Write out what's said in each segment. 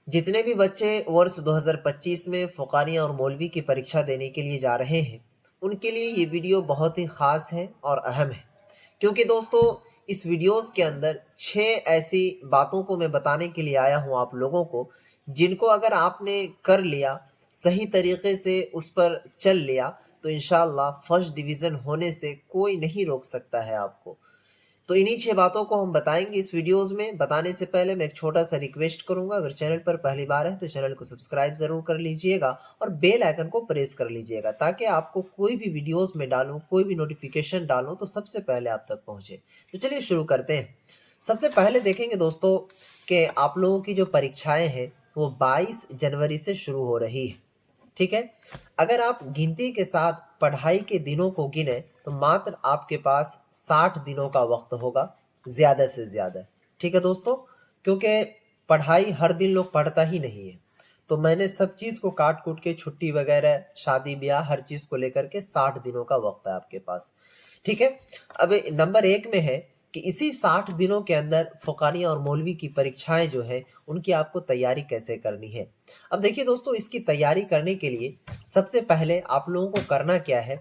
जितने भी बच्चे वर्ष 2025 में फ़ुक़ानिया और मौलवी की परीक्षा देने के लिए जा रहे हैं, उनके लिए ये वीडियो बहुत ही ख़ास है और अहम है। क्योंकि दोस्तों, इस वीडियोस के अंदर 6 ऐसी बातों को मैं बताने के लिए आया हूँ आप लोगों को, जिनको अगर आपने कर लिया, सही तरीके से उस पर चल लिया, तो इंशाअल्लाह फर्स्ट डिवीज़न होने से कोई नहीं रोक सकता है आपको। तो इन्हीं 6 बातों को हम बताएँगे इस वीडियोज़ में। बताने से पहले मैं एक छोटा-सा रिक्वेस्ट करूँगा, अगर चैनल पर पहली बार है तो चैनल को सब्सक्राइब ज़रूर कर लीजिएगा और बेल आइकन को प्रेस कर लीजिएगा, ताकि आपको कोई भी वीडियोज़ में डालूँ, कोई भी नोटिफ़िकेशन डालूँ तो सबसे पहले आप तक पहुँचे। तो चलिए शुरू करते हैं। सबसे पहले देखेंगे दोस्तों कि आप लोगों की जो परीक्षाएँ हैं, वो 22 जनवरी से शुरू हो रही है। ठीक है? अगर आप गिनती के साथ पढ़ाई के दिनों को गिने तो मात्र आपके पास 60 दिनों का वक्त होगा, ज़्यादा से ज़्यादा। ठीक है दोस्तों? क्योंकि पढ़ाई हर दिन लोग पढ़ता ही नहीं है। तो मैंने सब चीज़ को काट-कूट के छुट्टी वगैरह, शादी-ब्याह हर चीज़ को लेकर के 60 दिनों का वक्त है आपके पास। ठीक है? अब नंबर 1 में है कि इसी 60 दिनों के अंदर फ़ुक़ानिया और मौलवी की परीक्षाएँ जो हैं, उनकी आपको तैयारी कैसे करनी है। अब देखिए दोस्तों, इसकी तैयारी करने के लिए सबसे पहले आप लोगों को करना क्या है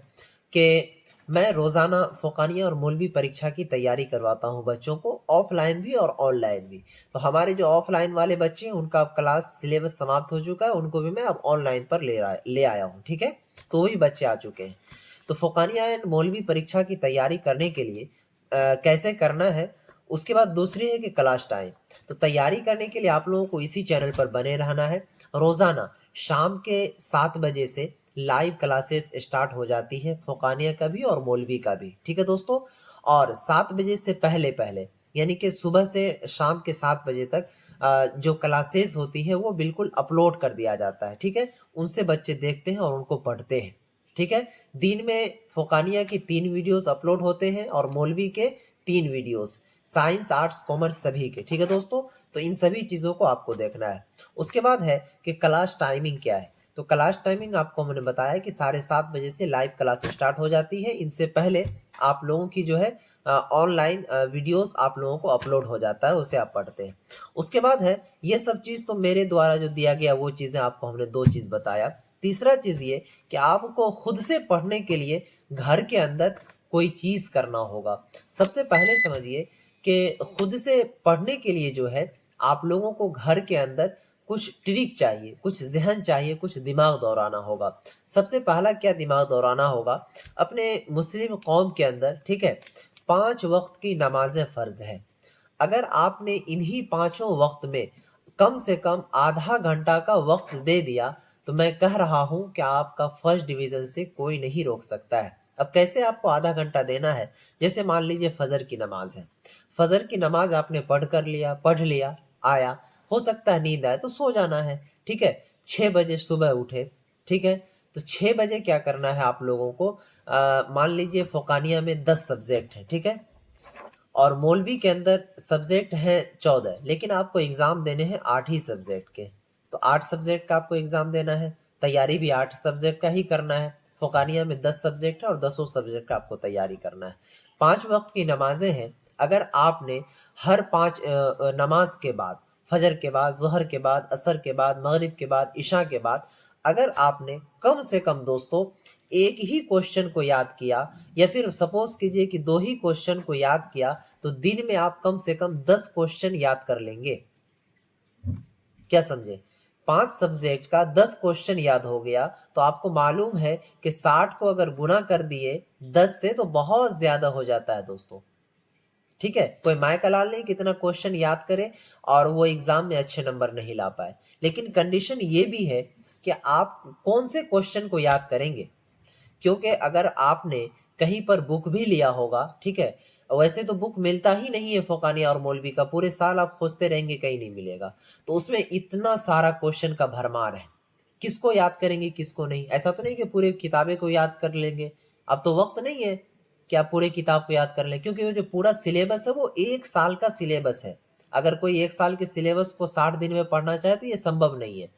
कि मैं रोज़ाना फ़ुक़ानिया और मौलवी परीक्षा की तैयारी करवाता हूँ बच्चों को, ऑफ़लाइन भी और ऑनलाइन भी। तो हमारे जो ऑफ़लाइन वाले बच्चे हैं, उनका अब क्लास सिलेबस समाप्त हो चुका है, उनको भी मैं अब ऑनलाइन पर ले आया हूँ, ठीक है? तो वो भी बच्चे आ चुके हैं। तो फ़ुक़ानिया एंड मौलवी परीक्षा की तैयारी करने के लिए कैसे करना है, उसके बाद दूसरी है कि क्लास टाइम। तो तैयारी करने के लिए आप लोगों को इसी चैनल पर बने रहना है। रोज़ाना शाम के 7 बजे से लाइव क्लासेस स्टार्ट हो जाती है, फ़ुक़ानिया का भी और मौलवी का भी। ठीक है दोस्तों? और 7 बजे से पहले-पहले, यानी कि सुबह से शाम के 7 बजे तक जो क्लासेस होती हैं, वो बिल्कुल अपलोड कर दिया जाता है। ठीक है? उनसे बच्चे देखते हैं और उनको पढ़ते हैं। ठीक है? दिन में फ़ुक़ानिया की 3 वीडियोज़ अपलोड होते हैं और मौलवी के 3 वीडियोज़, साइंस, आर्ट्स, कॉमर्स सभी के। ठीक है दोस्तों? तो इन सभी चीज़ों को आपको देखना है। उसके बाद है कि क्लास टाइमिंग क्या है। तो क्लास टाइमिंग आपको मैंने बताया कि 7:30 बजे से लाइव क्लास स्टार्ट हो जाती है। इनसे पहले आप लोगों की जो है ऑनलाइन वीडियोज़ आप लोगों को अपलोड हो जाता है, उसे आप पढ़ते हैं। उसके बाद है, ये सब चीज़ तो मेरे द्वारा जो दिया गया वो चीज़ें आपको हमने 2 चीज़ बताया। तीसरा चीज़ ये कि आपको खुद से पढ़ने के लिए घर के अंदर कोई चीज़ करना होगा। सबसे पहले समझिए कि खुद से पढ़ने के लिए जो है, आप लोगों को घर के अंदर कुछ ट्रिक चाहिए, कुछ ज़हन चाहिए, कुछ दिमाग दौड़ाना होगा। सबसे पहला क्या दिमाग दौड़ाना होगा, अपने मुस्लिम कौम के अंदर, ठीक है, 5 वक़्त की नमाज़ें फ़र्ज़ हैं। अगर आपने इन्हीं पाँचों वक़्त में कम से कम आधा घंटा का वक़्त दे दिया, तो मैं कह रहा हूँ कि आपका फर्स्ट डिवीज़न से कोई नहीं रोक सकता है। अब कैसे आपको आधा घंटा देना है? जैसे मान लीजिए फ़जर की नमाज़ है। फ़जर की नमाज़ आपने पढ़ लिया, आया, हो सकता है नींद आए तो सो जाना है, ठीक है? 6 बजे सुबह उठे, ठीक है? तो 6 बजे क्या करना है आप लोगों को, मान लीजिए फ़ुक़ानिया में 10 सब्जेक्ट हैं, ठीक है? और मौलवी के अंदर सब्जेक्ट हैं 14, लेकिन आपको एग्ज़ाम देने हैं 8 ही सब्जेक्ट के। तो 8 सब्जेक्ट का आपको एग्ज़ाम देना है, तैयारी भी 8 सब्जेक्ट का ही करना है। फ़ुक़ानिया में 10 सब्जेक्ट है और दसों सब्जेक्ट का आपको तैयारी करना है। 5 वक़्त की नमाज़ें हैं, अगर आपने हर 5 नमाज़ के बाद, फ़जर के बाद, ज़ोहर के बाद, असर के बाद, मग़रिब के बाद, इशा के बाद, अगर आपने कम से कम दोस्तों एक ही क्वेश्चन को याद किया, या फिर सपोज़ कीजिए कि 2 ही क्वेश्चन को याद किया, तो दिन में आप कम से कम 10 क्वेश्चन याद कर लेंगे। क्या समझे? 5 सब्जेक्ट का 10 क्वेश्चन याद हो गया, तो आपको मालूम है कि 60 को अगर गुणा कर दिए 10 से, तो बहुत ज़्यादा हो जाता है दोस्तों। ठीक है? कोई माय का लाल नहीं कि इतना क्वेश्चन याद करे और वो एग्ज़ाम में अच्छे नंबर नहीं ला पाए। लेकिन कंडीशन ये भी है कि आप कौन से क्वेश्चन को याद करेंगे। क्योंकि अगर आपने कहीं पर बुक भी लिया होगा, ठीक है? वैसे तो बुक मिलता ही नहीं है फ़ुक़ानिया और मौलवी का, पूरे साल आप खोजते रहेंगे कहीं नहीं मिलेगा। तो उसमें इतना सारा क्वेश्चन का भरमार है। किसको याद करेंगे, किसको नहीं? ऐसा तो नहीं कि पूरी किताबें को याद कर लेंगे। अब तो वक़्त नहीं है कि आप पूरी किताब को याद कर लें, क्योंकि वो जो पूरा सिलेबस है वो 1 साल का सिलेबस है। अगर कोई 1 साल के सिलेबस को 60 दिन में पढ़ना चाहे तो ये संभव नहीं है।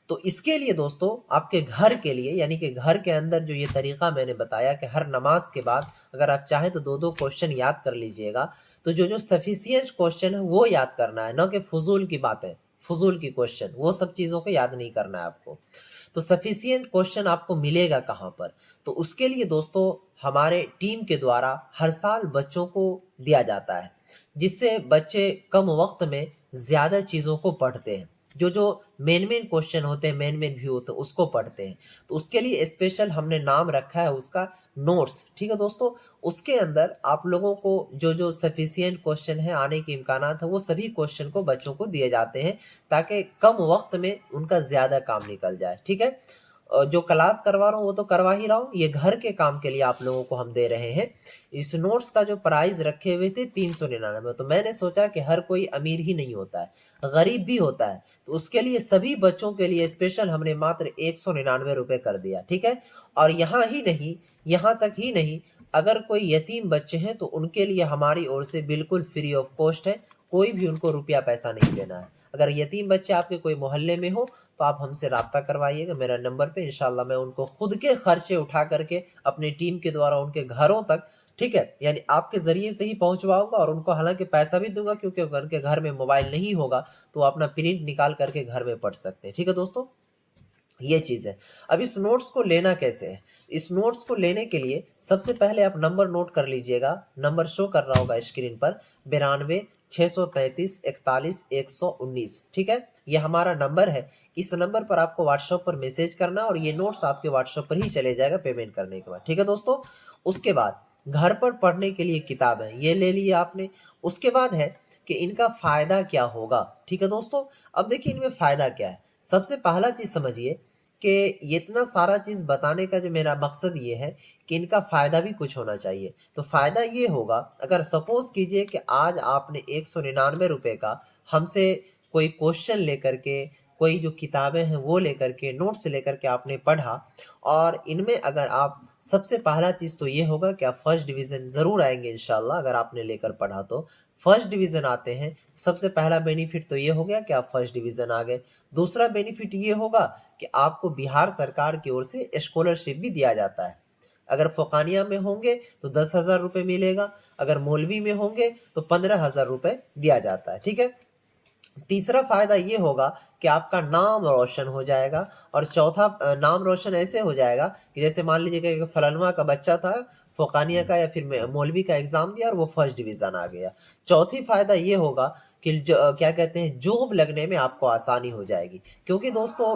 तो इसके लिए दोस्तों, आपके घर के लिए, यानी कि घर के अंदर जो ये तरीक़ा मैंने बताया कि हर नमाज़ के बाद अगर आप चाहें तो 2-2 क्वेश्चन याद कर लीजिएगा। तो जो-जो सफिशिएंट क्वेश्चन है वो याद करना है, ना कि फ़ुज़ूल की बातें। फजूल की क्वेश्चन, वो सब चीज़ों को याद नहीं करना है आपको। तो सफिशिएंट क्वेश्चन आपको मिलेगा कहाँ पर? तो उसके लिए दोस्तों हमारे टीम के द्वारा हर साल बच्चों को दिया जाता है, जिससे बच्चे कम वक्त में ज़्यादा चीज़ों को पढ़ते हैं। जो मेन मेन क्वेश्चन होते हैं, मेन मेन व्यू होते हैं, उसको पढ़ते हैं। तो उसके लिए स्पेशल हमने नाम रखा है उसका नोट्स। ठीक है दोस्तों, उसके अंदर आप लोगों को जो सफिशिएंट क्वेश्चन है आने के इम्कानात है, वो सभी क्वेश्चन को बच्चों को दिए जाते हैं, ताकि कम वक्त में उनका ज़्यादा काम निकल जाए। ठीक है, जो क्लास करवा रहा हूँ वो तो करवा ही रहा हूँ, ये घर के काम के लिए आप लोगों को हम दे रहे हैं। इस नोट्स का जो प्राइस रखे हुए थे 399, तो मैंने सोचा कि हर कोई अमीर ही नहीं होता है, गरीब भी होता है, तो उसके लिए सभी बच्चों के लिए स्पेशल हमने मात्र 199 रुपये कर दिया। ठीक है, और यहाँ ही नहीं, यहाँ तक ही नहीं, अगर कोई यतीम बच्चे हैं तो उनके लिए हमारी ओर से बिल्कुल फ्री ऑफ कॉस्ट है, कोई भी उनको रुपया पैसा नहीं देना है। अगर यतीम बच्चे आपके कोई मोहल्ले में हो तो आप हमसे राब्ता करवाइएगा मेरा नंबर पे, इंशाल्लाह मैं उनको खुद के खर्चे उठा करके अपनी टीम के द्वारा उनके घरों तक, ठीक है, यानी आपके ज़रिए से ही पहुंचवाऊंगा, और उनको हालांकि पैसा भी दूंगा, क्योंकि उनके घर में मोबाइल नहीं होगा तो वो अपना प्रिंट निकाल करके घर में पढ़ सकते हैं। ठीक है दोस्तों, ये चीज़ है। अब इस नोट्स को लेना कैसे है? इस नोट्स को लेने के लिए सबसे पहले आप नंबर नोट कर लीजिएगा, नंबर शो कर रहा होगा स्क्रीन पर, 92 633 41 119। ठीक है, ये हमारा नंबर है। इस नंबर पर आपको व्हाट्सएप पर मैसेज करना, और ये नोट्स आपके व्हाट्सएप पर ही चले जाएगा पेमेंट करने के बाद। ठीक है दोस्तों, उसके बाद घर पर पढ़ने के लिए किताब है, ये ले लिया आपने। उसके बाद है कि इनका फ़ायदा क्या होगा। ठीक है दोस्तों, अब देखिए इनमें फ़ायदा क्या है। सबसे पहला चीज़ समझिए कि ये इतना सारा चीज़ बताने का जो मेरा मकसद ये है कि इनका फ़ायदा भी कुछ होना चाहिए। तो फ़ायदा ये होगा, अगर सपोज़ कीजिए कि आज आपने 199 रुपये का हमसे कोई क्वेश्चन लेकर के, कोई जो किताबें हैं वो लेकर के, नोट्स लेकर के आपने पढ़ा, और इनमें अगर आप, सबसे पहला चीज़ तो ये होगा कि आप फर्स्ट डिवीज़न ज़रूर आएंगे इंशाल्लाह, अगर आपने लेकर पढ़ा तो फर्स्ट डिवीज़न आते हैं। सबसे पहला बेनिफिट तो ये हो गया कि आप फर्स्ट डिवीज़न आ गए। दूसरा बेनिफिट ये होगा कि आपको बिहार सरकार की ओर से स्कॉलरशिप भी दिया जाता है। अगर फ़ोकानिया में होंगे तो 10,000 रुपये मिलेगा, अगर मौलवी में होंगे तो 15,000 रुपये दिया जाता है। ठीक है, तीसरा फ़ायदा ये होगा कि आपका नाम रोशन हो जाएगा, और चौथा नाम रोशन ऐसे हो जाएगा कि जैसे मान लीजिए कि फलानवा का बच्चा था, फ़ोकानिया का या फिर मौलवी का एग्ज़ाम दिया और वो फर्स्ट डिवीज़न आ गया। चौथी फ़ायदा ये होगा कि क्या कहते हैं, जॉब लगने में आपको आसानी हो जाएगी, क्योंकि दोस्तों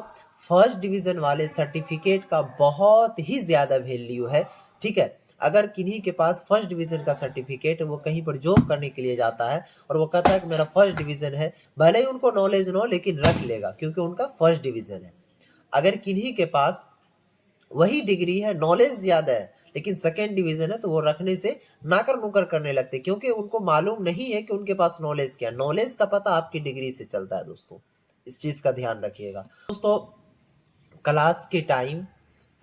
फर्स्ट डिवीज़न वाले सर्टिफिकेट का बहुत ही ज़्यादा वैल्यू है। ठीक है, अगर किन्हीं के पास फर्स्ट डिवीज़न का सर्टिफिकेट है, वो कहीं पर जॉब करने के लिए जाता है और वो कहता है कि मेरा फर्स्ट डिवीज़न है, भले ही उनको नॉलेज ना हो लेकिन रख लेगा, क्योंकि उनका फर्स्ट डिवीज़न है। अगर किन्हीं के पास वही डिग्री है, नॉलेज ज़्यादा है, लेकिन सेकंड डिवीज़न है, तो वो रखने से नाकर-नुकर करने लगते हैं, क्योंकि उनको मालूम नहीं है कि उनके पास नॉलेज क्या है। नॉलेज का पता आपकी डिग्री से चलता है दोस्तों, इस चीज़ का ध्यान रखिएगा। दोस्तों, क्लास के टाइम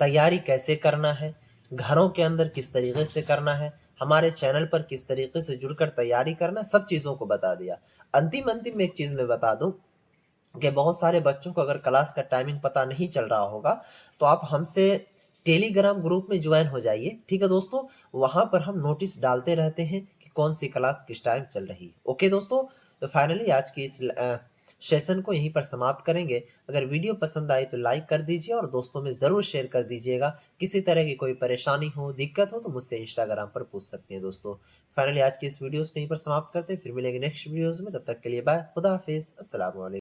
तैयारी कैसे करना है, घरों के अंदर किस तरीके से करना है, हमारे चैनल पर किस तरीके से जुड़कर तैयारी करना, सब चीज़ों को बता दिया। अंतिम अंतिम में एक चीज़ मैं बता दूं कि बहुत सारे बच्चों को अगर क्लास का टाइमिंग पता नहीं चल रहा होगा, तो आप हमसे टेलीग्राम ग्रुप में ज्वाइन हो जाइए। ठीक है दोस्तों, वहाँ पर हम नोटिस डालते रहते हैं कि कौन सी क्लास किस टाइम चल रही है। ओके दोस्तों, तो फाइनली आज की इस सेशन को यहीं पर समाप्त करेंगे। अगर वीडियो पसंद आई तो लाइक कर दीजिए और दोस्तों में ज़रूर शेयर कर दीजिएगा। किसी तरह की कोई परेशानी हो, दिक्कत हो तो मुझसे इंस्टाग्राम पर पूछ सकते हैं दोस्तों। फाइनली आज की इस वीडियोज़ को यहीं पर समाप्त करते हैं, फिर मिलेंगे नेक्स्ट वीडियोज़ में। तब तक के लिए बाय, खुदा हाफिज़, अस्सलाम वालेकुम।